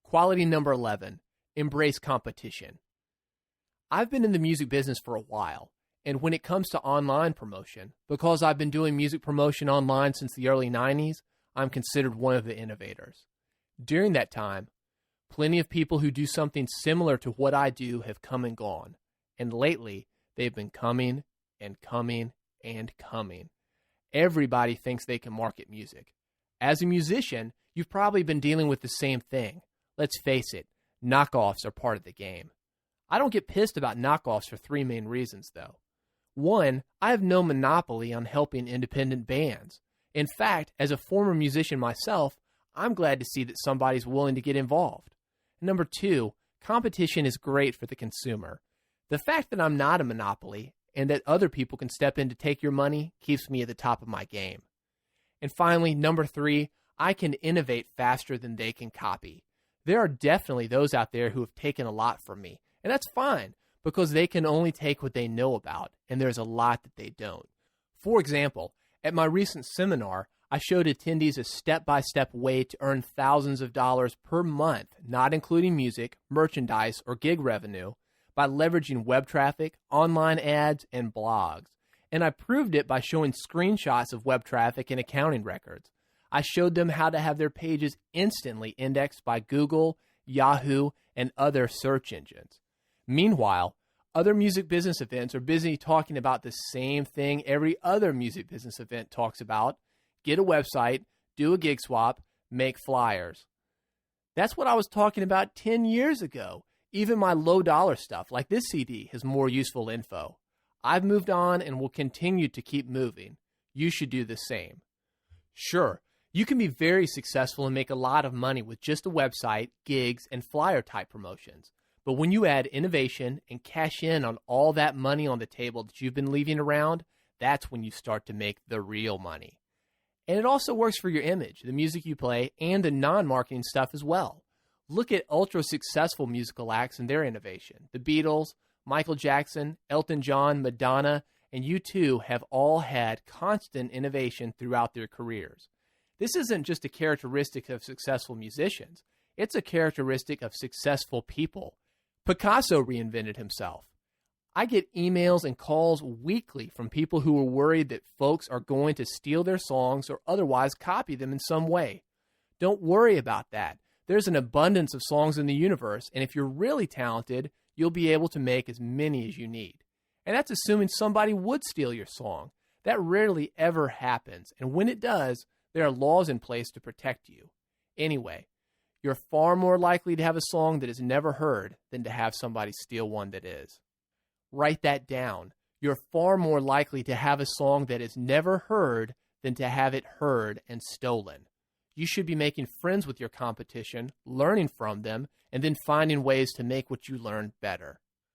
Quality number 11, embrace competition. I've been in the music business for a while, and when it comes to online promotion, because I've been doing music promotion online since the early 90s, I'm considered one of the innovators. During that time, plenty of people who do something similar to what I do have come and gone, and lately, they've been coming and coming and coming. Everybody thinks they can market music. As a musician, you've probably been dealing with the same thing. Let's face it, knockoffs are part of the game. I don't get pissed about knockoffs for three main reasons, though. One, I have no monopoly on helping independent bands. In fact, as a former musician myself, I'm glad to see that somebody's willing to get involved. Number two, competition is great for the consumer. The fact that I'm not a monopoly and that other people can step in to take your money keeps me at the top of my game. And finally, number three, I can innovate faster than they can copy. There are definitely those out there who have taken a lot from me, and that's fine because they can only take what they know about, and there's a lot that they don't. For example, at my recent seminar, I showed attendees a step-by-step way to earn thousands of dollars per month, not including music, merchandise, or gig revenue, by leveraging web traffic, online ads, and blogs. And I proved it by showing screenshots of web traffic and accounting records. I showed them how to have their pages instantly indexed by Google, Yahoo, and other search engines. Meanwhile, other music business events are busy talking about the same thing every other music business event talks about. Get a website, do a gig swap, make flyers. That's what I was talking about 10 years ago. Even my low-dollar stuff, like this CD, has more useful info. I've moved on and will continue to keep moving. You should do the same. Sure, you can be very successful and make a lot of money with just a website, gigs, and flyer-type promotions. But when you add innovation and cash in on all that money on the table that you've been leaving around, that's when you start to make the real money. And it also works for your image, the music you play, and the non-marketing stuff as well. Look at ultra-successful musical acts and their innovation. The Beatles, Michael Jackson, Elton John, Madonna, and U2 have all had constant innovation throughout their careers. This isn't just a characteristic of successful musicians. It's a characteristic of successful people. Picasso reinvented himself. I get emails and calls weekly from people who are worried that folks are going to steal their songs or otherwise copy them in some way. Don't worry about that. There's an abundance of songs in the universe, and if you're really talented, you'll be able to make as many as you need. And that's assuming somebody would steal your song. That rarely ever happens, and when it does, there are laws in place to protect you. Anyway, you're far more likely to have a song that is never heard than to have somebody steal one that is. Write that down. You're far more likely to have a song that is never heard than to have it heard and stolen. You should be making friends with your competition, learning from them, and then finding ways to make what you learn better.